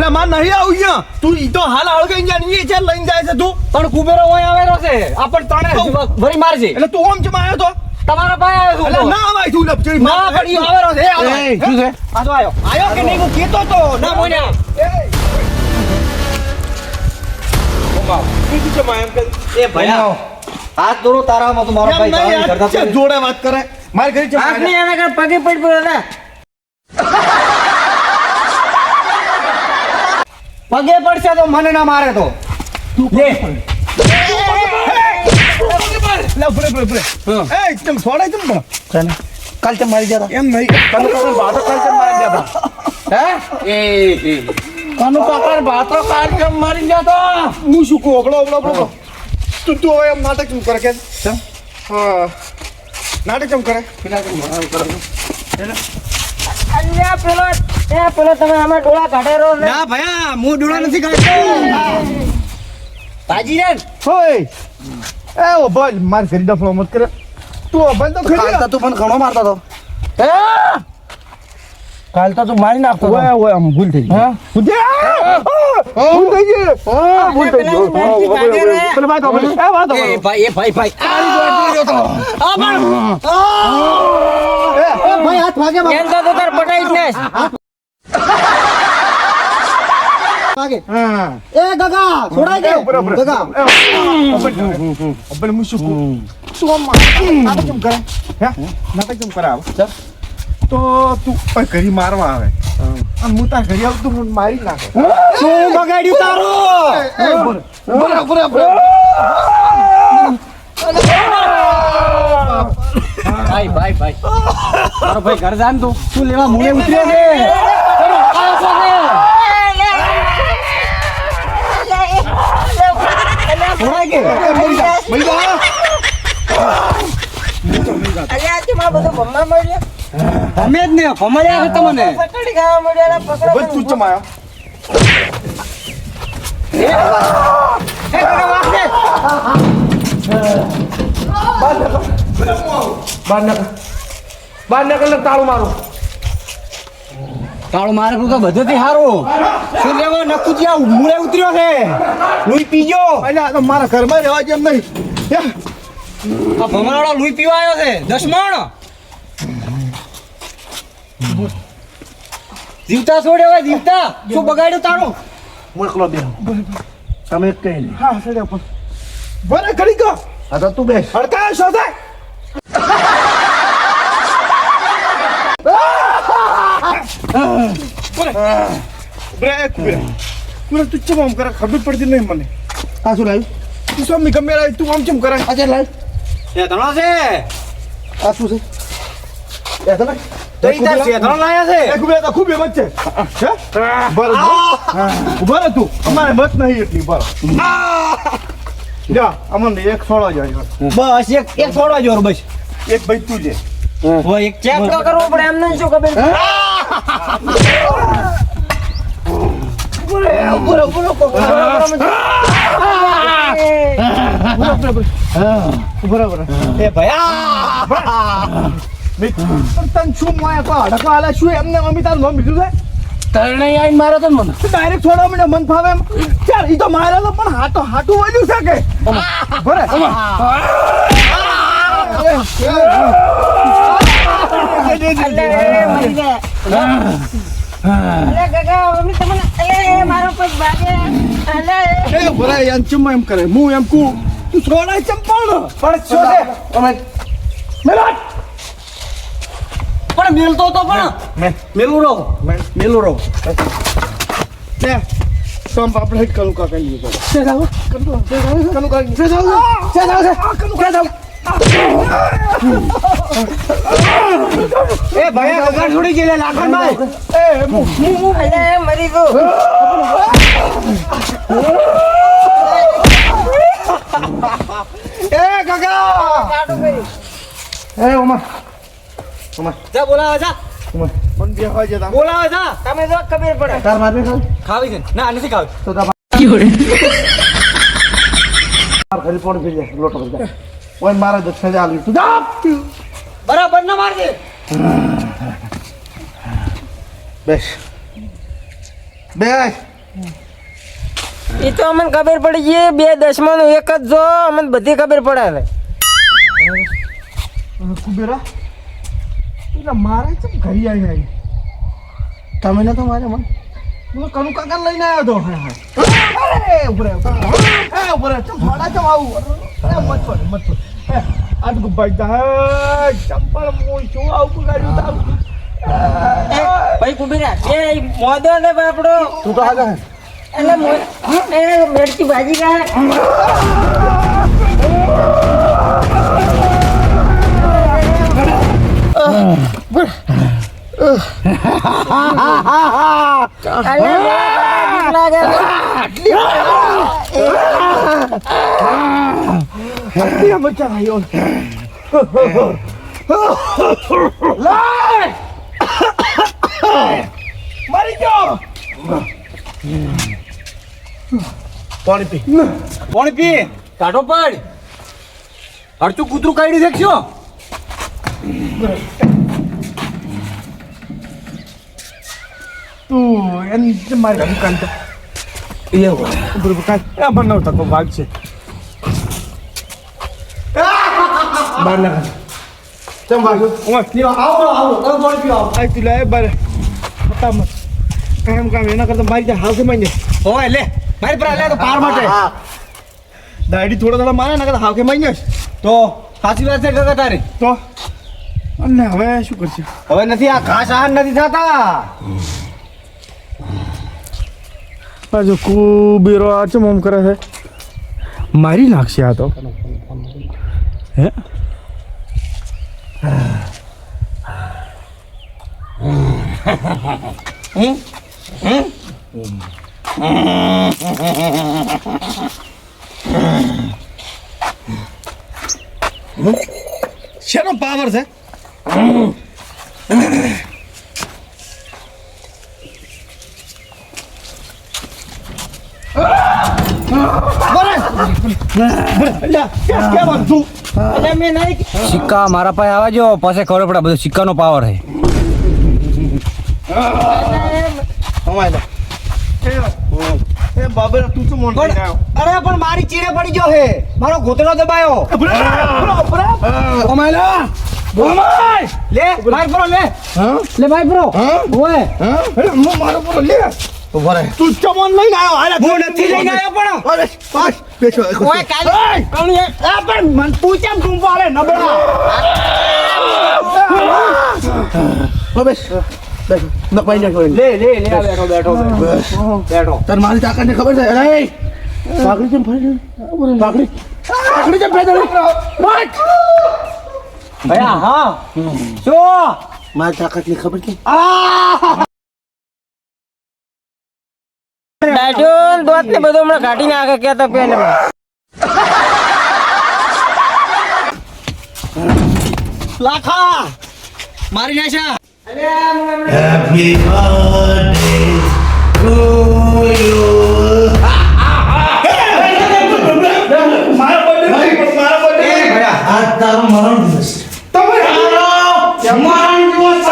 એટલે માર નહીં આવું અહીંયા તું ઈ તો હાલ હળગાઈ જા ની છે લઈને જાય છે તું પણ કુબેરો ઓય આવેલો છે આપણ તણે ભરી મારજે એટલે તું ઓમ ચમ આવ્યો તો તમારા ભાઈ આવ્યો એટલે ના આવાય તું લપચડી ના પણ ઈ આવેલો છે શું છે આ તો આયો કે નહીં હું કીધો તો ના બોલ્યા તું ચમ એમ કે એ ભયા હાથ દોડો તારામાં તો મારો ભાઈ ગાળી કરતા છે જોડે વાત કરે માર ઘરે ચમ આખને એના કર પગે પડ પડ્યો પગે પડશે તો મને ના મારે તો લે લા બરે એ ચમ છોડે ચમ પણ કાલ ચમ મારી જતા એમ નહીં કાલ તો બાતો કાલ ચમ મારી જતા હે એ કાનો કાકા બાતો કાલ ચમ મારી જતો હું શું કહું ઓબળો તું હવે એમ નાટક ચમ કરે કે હા નાટક ચમ કરે પેલા ચમ કરે અલ્યા પેલો તમે અમે ડોળા કાઢેરો ને ના ભયા હું ડોળા નથી કાઢતો બાજી રે હોય એ ઓ બોલ માર ઘરે ડફલો મત કરે તું અબલ તો ખરી તું પણ ઘણો મારતો તો કાલ તો તું મારી નાખતો ઓય આમ ભૂલ થઈ ગઈ હા ભૂલ થઈ ગઈ પેલા વાત એ વાત એ ભાઈ તારી જોડે તો આ પણ એ ભાઈ હાથ ભાગે એમ તો તાર પટાઈ જ ને ભાગે હા એ ગગા છોડાઈ દે ગગા અબલ મુશું તું આમ નાટક કેમ કરે હે નાટક કેમ કરે આવે તો તું કોઈ ઘરી મારવા આવે અને હું તાર ઘરે આવું તું મને મારી નાખે શું બગાડ્યું તારું બરાબર ભાઈ મારો ભાઈ ઘર જાન તું લેવા મુને ઉતર્યો છે અમે જ ને ભમાયા હતા મને પકડી ખાવા મળ્યા પકડો તું ચમ આયો બાર નકલ તાળું મારું તાળું મારે તો બધેથી સારું શું લેવા નકુ જ્યાં મૂળે ઉતર્યો છે લુઈ પીજો એટલે આ તો મારા ઘરમાં રહેવા જેમ નહીં આ ભમરાળો લુઈ પીવા આવ્યો છે દસમણ જીવતા છોડ્યો હોય જીવતા શું બગાડ્યું તારું મોકલો બે તમે એક કઈ હા સડે પણ બરે ઘડી ગયો આ તો તું બેસ હડકાયો છો થાય બ્રેક તું ચમ આમ કરે ખબર પડતી નહીં મને આ શું લાવ્યું તું શું ગમે લાવી તું આમ ચમ કરે આજે લાવ એ ધણો છે આ શું છે એ તો તો ઈ તાર ધણો લાયા છે એક બે તો ખૂબ એમ જ છે હે બરાબર ઉભા રહે તું અમારે મત નહીં એટલી બરાબર જા અમને એક છોડવા જાય બસ એક છોડવા જો બસ એક ભાઈ તું લે ઓ એક ચેક તો કરવો પડે એમને શું ખબર બરાબર એ ભયા તન શું માયા કો હડકો આલા શું એમને મમ્મી તારું નામ બીજું છે તરણે આઈને મારો તો મને ડાયરેક્ટ છોડવા મને મન ફાવે એમ ચાલ ઈ તો મારે તો પણ હાટું વાળ્યું છે કે બરે એમ કરે હું એમ કુ તું છોડાય ચંપણ પણ શું છે મેલાટ પણ મેલતો તો પણ મેલું રહો તે સમ આપણે હિટ કરું કા કરી લીધો છે જાવ કનું કરી છે જાવ એ ભયા ગગર છોડી ગયેલા લાખન ભાઈ એ હું અલે મરી ગયો એ ગગા એ ઓમા જા બોલાવા જા ઓમા પણ બે હોય જતા બોલાવા જા તમે જો ખબર પડે તાર મારને ખાવી છે ના નથી ખાવી તો તા ઘરે પોણ પી લે લોટો કરી ઓય મારા જ સજા આલી તું જા બરાબર ના મારજે બેસ એ તો અમને ખબર પડી ગઈ 2 10 એક જ જો અમને બધી ખબર પડે હવે કુબેરા એટલે મારે ચમ ઘરી આવી તમે નતો મારે મને હું કનુ કાકા લઈને આવ્યો તો અરે ઉભરે ઉભરે ચમ ભાડા ચમ આવું મત આજ ગુબાઈ જા ચંપલ મોય શું આવું ગાડ્યું તારું ભાઈ કુબેરા એ મોદો ને બાપડો તું તો આગળ એટલે મેરચી ભાજી કા બચ્ચા ભાઈઓ મારી ગયો પાણી પી કાઢો પડ અડચું કૂતરું કાઢી શકશો તું એમ મારી દુકાન તો બરોબર કાંઈ બનાવ તકો ભાગ છે બાર ના ચમ ભાગો આવો પાણી પીવો આ તું લે બાર હતા મત કામ એના કરતા મારી ત્યાં હાવ મારી ઓય લે મારી પર લે તો પાર માટે દાડી થોડા મારે ના કરતા હાવ મારી તો સાચી વાત છે કાકા તારી તો અને હવે શું કરશે હવે નથી આ ઘાસ આહાર નથી થતા જો કુબેરો આ ચમ આમ કરે છે મારી નાખશે આ તો હે શેનો પાવર છે સિક્કા મારા પાસે આવવા જો પાસે ખબર પડે બધું સિક્કાનો પાવર છે બાબર તું શું મોન લઈને આવ્યો અરે પણ મારી ચીડે પડી ગયો હે મારો ઘૂંટણો દબાયો ઓમાયલા લે ભાઈ પ્રો લે લે ભાઈ પ્રો ઓય હું મારો બોલો લે ઉભો રહે તું ચમોન લઈને આવ્યો હાલે હું નથી લઈને આવ્યો પણ અરે પાસ બેસો ઓય કાલે કોણ આ પણ મન તું કેમ ટૂંપો આલે નબળા બેસ બેસો ન પાઈ ના છોડી લે લે લે બેઠો બેઠો બેઠો તાર મારી તાકાત ને ખબર છે અરે પાકડી કેમ ફરી પાકડી કેમ ફરી વાટ ભયા હા શું મારી તાકાત ની ખબર છે દાડો દોત ને બધું હમણાં કાઢી નાખે કેતા પેલે લાખા મારી નાશા Happy birthday to you. મારા બર્થડે આ તારો મરણ દિવસ તમે મરણ દિવસ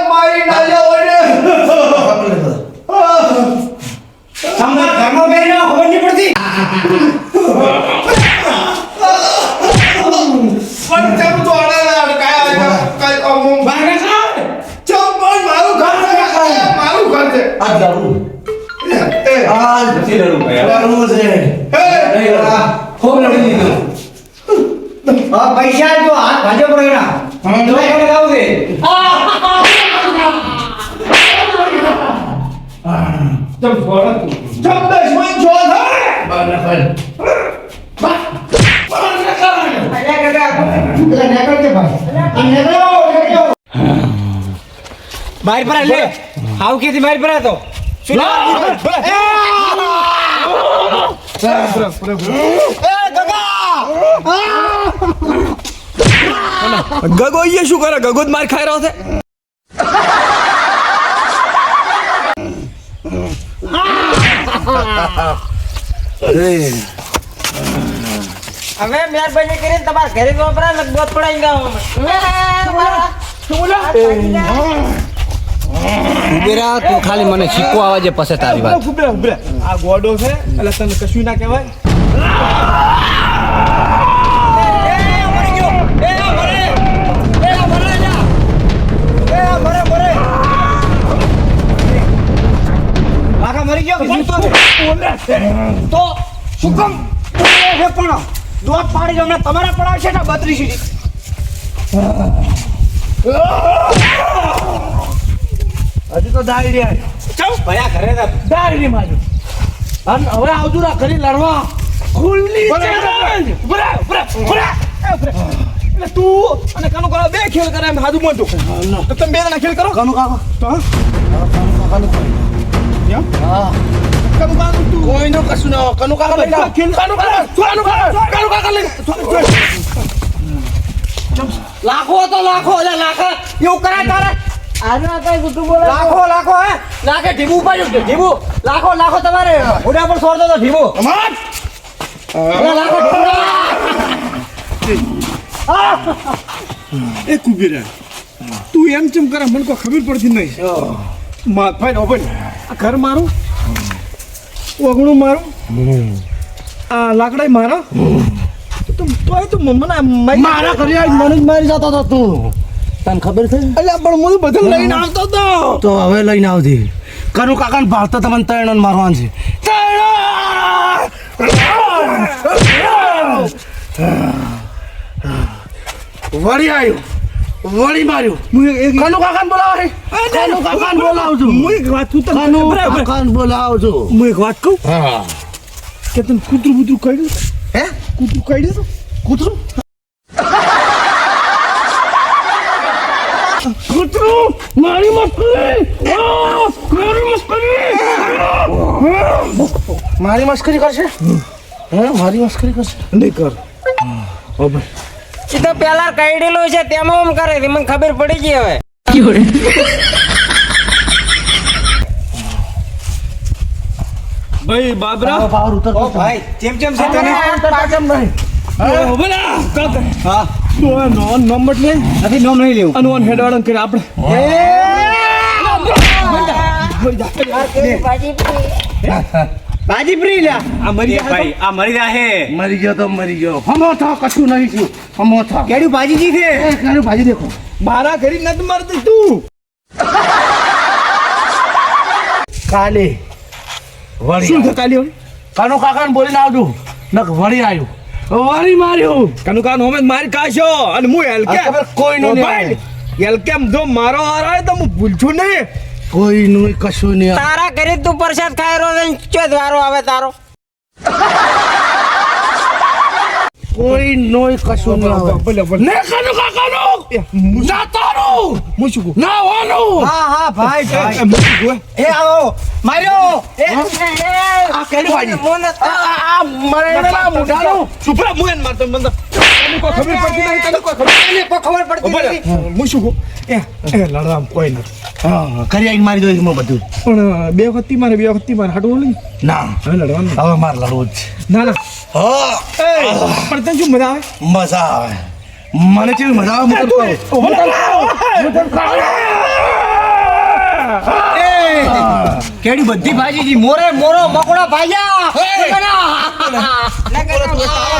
મારી ના જાવ તમને ઘરમાં બેહીને ખબર નહીં પડતી પણ ચમ તો અડે કાય અમુક ભાગને ખા ચમ પણ મારું ઘર છે મારું ઘર છે આ દારૂ એ આ નથી લડું ભાઈ દારૂ છે ખૂબ લડી દીધું હા પૈસા જો હાથ ભાજો પડે ના તો એને લાવ દે ચમ છોડ ચમ દશમન છોડ મારી પર લે હાવ કેથી મારી પર તો શું ગગો એ શું કરે ગગો જ માર ખાઈ રહ્યો છે હવે મહેરબાની કરીને તમારા ઘરે વાપરા ને બોત પડાઈ ગયા ઉભેરા તું ખાલી મને શીખવા આવે છે પછી તારી વાત ઉભરે આ ગોડો છે એટલે તને કશું ના કહેવાય મરી ગયો તો શું કામ હે પણ દોત પાડી હમણાં તમારા પડાવશે ને 32 સુધી હજી તો દાઈ રહ્યા ચાલ ભયા ઘરે જા દાઈ રી માજો અને હવે આવતું રા કરી લડવા ખુલ્લી ચેલેન્જ એટલે તું અને કાનો કરો બે ખેલ કરે એમ હાદું મોટું તો તમે બે જણા ખેલ કરો કાનો કાકા તો હા કાનો કાનો તું કોઈનો કશું ના હોય. કાનો કાકા બેટા ખેલ કાનો કાકા લઈ લાખો તો લાખો એટલે લાખો એવું કરાય તારે આના કઈ ગુટુ બોલે લાખો હે લાખે ઢીબુ ઉપાડ્યું છે ઢીબુ લાખો તમારે ઓડા પર છોડતો તો ઢીબુ અમાર લાખો એ કુબીરા તું એમ ચમ કરે મને કોઈ ખબર પડતી નહીં ભાઈ ઓપન આ ઘર મારું ઓગણું મારું આ લાકડા મારા તો મને મારા ઘરે આવીને મને જ મારી જતો હતો તું તને ખબર છે અલ્યા પણ હું બધું લઈને આવતો હતો તો હવે લઈને આવતી કાનો કાકાને ભાવતા તમને ત્રણ મારવાનું છે વળી આવ્યું વળી માર્યું હું એક કાનો કાકાને બોલાવો કાનો કાકાને બોલાવજો હું એક વાત તું તને કાનો બરાબર કાકાને બોલાવજો હું એક વાત કહું હા કે તને કૂતરું બૂતરું કાઢ્યું હે કૂતરું કાઢ્યું કૂતરું કૂતરું મારી મસ્કરી મારી મસ્કરી કરશે હે મારી મસ્કરી કરશે નહીં કર એ તો પેલા કાઢેલું છે તેમાં આમ કરે છે મને ખબર પડી ગઈ હવે ભાઈ બાબરા પાવર ઉતર ઓ ભાઈ ચેમ છે તને પાચમ નહીં હા તું આ નોન નંબર લે નથી નોમ નહીં લેવું અને ઓન હેડવાડન કરે આપણે બાજી પ્રી લ્યા આ મરી ભાઈ આ મરી રહ્યા હે મરી ગયો તો મરી ગયો હમો થા કશું નહીં થયું હમો થા કેડી બાજીજી છે કાનું ભાજી દેખો મારા ઘરે નથી મારતી તું કાલે શું વળી થતા લ્યો કાનો કાકાને બોલીને આવજો નક વળી આવ્યું વળી માર્યું કાનું કાન હોમે મારી કાશો અને હું આ ખબર કોઈનું નહીં આવે. એલકેમ જો મારો હાર આવે તો હું ભૂલશું નહીં કોઈનું કશું નહીં આવે. તારા ઘરે તું પ્રસાદ ખાઈ રહ્યો છે ચો વારો આવે તારો કોઈનું કશું નહીં આવે. ભલે ભલે ને કાનો કાકાનો ના તારું હું શું કહું ના વાનું હા ભાઈ હું શું કહું એ આવો માર્યો આ કેડી ભાજી આ મરેલા મુઢાનું સુપરા હું એને મારતો મને તને કોઈ ખબર પડતી નહીં તને કોઈ ખબર એને કોઈ ખબર પડતી નથી હું શું કહું એ લડવામાં કોઈ નથી હા કરી આવીને મારી દો એમાં બધું પણ બે વખત મારે હાટું નહીં ના હવે લડવાનું હવે મારે લડવું જ છે. ના ના હા એ પણ તને શું મજા આવે મજા આવે મને કેવી મજા આવે હું તને કહું. કેડી બધી ભાજીજી મોરે મોરો મકોડા ભાજા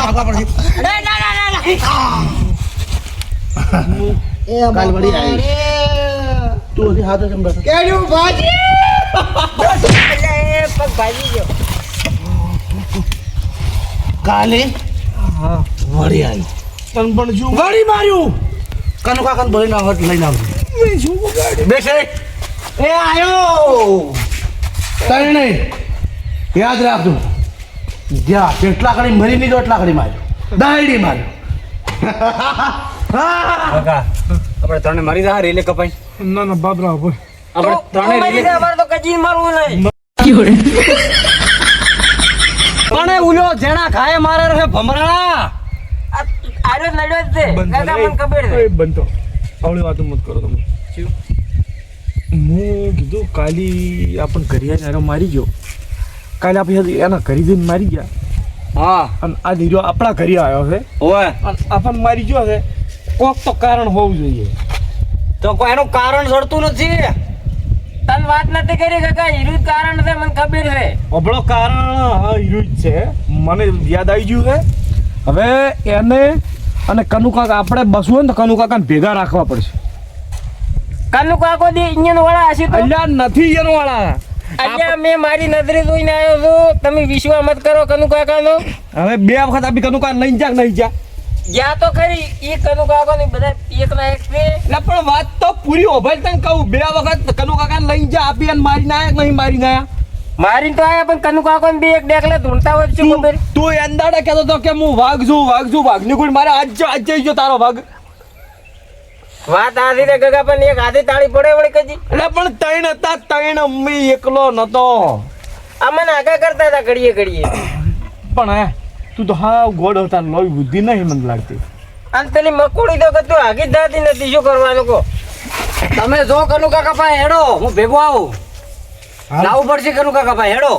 ભાગવા પડશે. કાલ વળી આવી તું હજી હાથે કેમ બેઠો? કેડી ભાજી પગ ભાજી ગયો કાલે હા વળી આવી તને પણ શું વળી માર્યું કાનો કાકાને ભરીને આવત લઈને આવજો મેં શું બગાડ્યું? બેસે એ આયો તને નહીં યાદ રાખજો જ્યાં જેટલા ઘડી મરી નહીં એટલા ઘડી માર્યો દાયડી માર્યો કાકા આપણે ત્રણે મરી જા રેલે કપાઈ ના ના બાબરા બોલ આપણે ત્રણે રેલે અમારે તો કજી મારવું નહીં પણ ઉલો જેણા ખાય મારે રહે ભમરાણા આરો લડ્યો જ છે કાકા મને ખબર છે એ બંધો આવડી વાતો મત કરો તમે મેં કીધું કાલી આપણ ઘરિયા જારો મારી ગયો કાલે આપણે એના ઘરે જઈને મારી ગયા હા અને આ ધીરો આપણા ઘરે આવ્યો છે ઓય અને આપણને મારી ગયો છે કોક તો કારણ હોવું જોઈએ. તો કોઈ એનું કારણ જડતું નથી. તને વાત નથી કરી કાકા, હીરું જ કારણ છે, મને ખબર છે. અબળો કારણ હા હીરો જ છે, મને યાદ આવી ગયું છે. હવે એને અને કનુ કાકા આપણે બસવું હોય ને તો કનુ કાકાને ભેગા રાખવા પડશે. કાનુ કાકો દી ઇન્જન વાળા હશે તો અલ્યા નથી એનો વાળા. અહીંયા મેં મારી નજરે જોઈને આવ્યો છું. તમે વિશ્વાસ મત કરો કનુ કાકાનો. હવે 2 વખત આપી કનુ કાકા લઈને જા નહીં જા. ગયા તો ખરી એ કનુ કાકો ની બધા એક ના એક છે. એટલે પણ વાત તો પૂરી હોભાઈ તને કહું 2 વખત કનુ કાકાને લઈને જા આપી અને મારી ના આયા કે નહીં મારી ના આયા. મારીને તો આયા પણ કનુ કાકો ને બે એક ડેકલે ધૂણતા હોય શું ખબર. તું એંદાડે કહેતો તો કે હું વાઘ છું વાઘની કોઈ મારે આજ જઈ ગયો તારો વાઘ. વાત આ રીતે ગગા પણ એક હાથે તાળી પડે વળી કજી. એટલે પણ 3 હતા 3 મેં એકલો નતો. અમને આગા કરતા હતા ઘડીએ ઘડીએ. પણ હે તું તો હા ગોડ હતા લોહી બુદ્ધિ નહીં મને લાગતી. અને પેલી મકોડી તો કતું આગી જ જાતી નથી. શું કરવાનું કહો તમે? જો કનુ કાકા પાસે હેડો, હું ભેગો આવું. લાવવું પડશે કનુ કાકા પાસે હેડો.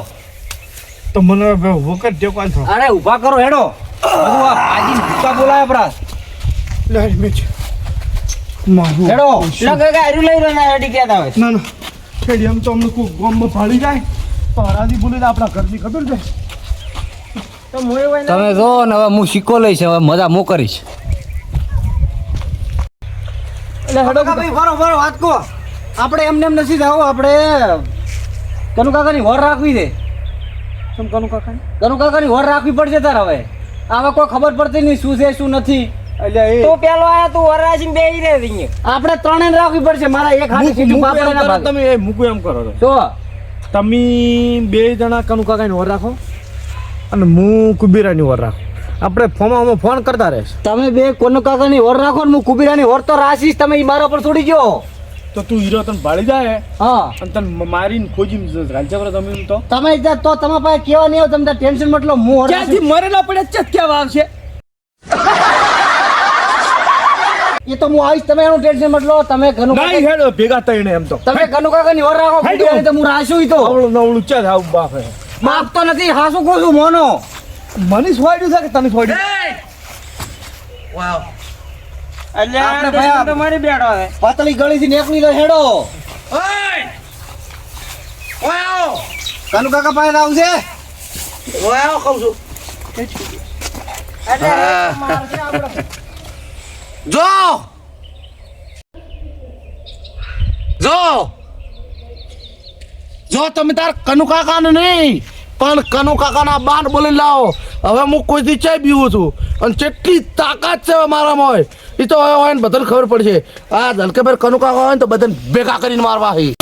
તો મને વખત ટેકવાન થો. અરે ઊભા કરો હેડો. બધું આ આજી ભૂકા બોલાય પ્રાસ લે મેચ મારું હેડો. ગગા હારું લઈ લો ના હેડી કહેતા હોય. ના ના ખેડી આમ તો અમને કોઈ ગામમાં ફાડી જાય તો હરાજી બોલી દે આપણા ઘરની ખબર છે. તો મોય હોય ને તમે જો ને હવે હું સિક્કો લઈશ, હવે મજા હું કરીશ. એટલે હેડો ભાઈ બરોબર વાત કહો. આપણે એમને એમ નથી જાવ, આપણે કનુ કાકાની વર રાખવી છે. તમ કનુ કાકા કનુ કાકાની વર રાખવી પડશે તાર. હવે આમાં કોઈ ખબર પડતી નહીં શું છે શું નથી. એટલે એ તું પેલો આયા તું વરાસી બેહી રહે છે. આપણે ત્રણે રાખવી પડશે. મારા એક હાથે સીધું પાપડ ના ભાગે. તમે એ મૂકું એમ કરો તો તમે 2 જણા કનુ કાકાની વર રાખો અને હું કુબીરાની વર રાખો. આપણે ફોનમાં ફોન કરતા રહેશ. તમે બે કનુ કાકાની વર રાખો ને હું કુબીરાની વર તો રાખીશ. તમે ઈ મારા પર છોડી ગયો. તો તું હીરો તને ભાળી જાય હા અને તને મારીને ખોજી ગાલચા પર તમે તો તમે તો તમારા પાસે કેવા નહીં આવે. તમે ટેન્શન મતલબ હું વર ક્યાંથી રાખીશ. મરેલા પડે ચત કેવા આવશે. એ તો હું આવીશ. તમે એનું ટેન્શન મતલબ તમે કનુ નહીં કાકા હેડો ભેગા થઈને એમ તો તમે કનુ કાકાની વર રાખો. હાઈડો. કુબીરાની તો હું રાશું ઈ તો અવળું નવળું ચા આવ બાપ હે. માપ તો નથી. હાસું કહું છું મોનો. મને સ્વાડ્યું છે કે તને સ્વાડ્યું? એટલે આપણે ભાઈ આ તમારી બેઠો છે. પાતળી ગળીથી નીકળી લો હેડો. કનુ કાકા પાસે આવશે. એટલે મારશે આપણે. જો જો જો તમે તાર કનુ કાકાને નહીં પણ કનુ કાકાના બાણ બોલી લાવો. હવે હું કોઈથી ચાય પીવું છું અને કેટલી તાકાત છે હવે મારામાં હોય એ તો હવે હોય ને બધાને ખબર પડશે. આ ધલકેભાઈ કનુ કાકા હોય ને તો બધાને ભેગા કરીને મારવા હી.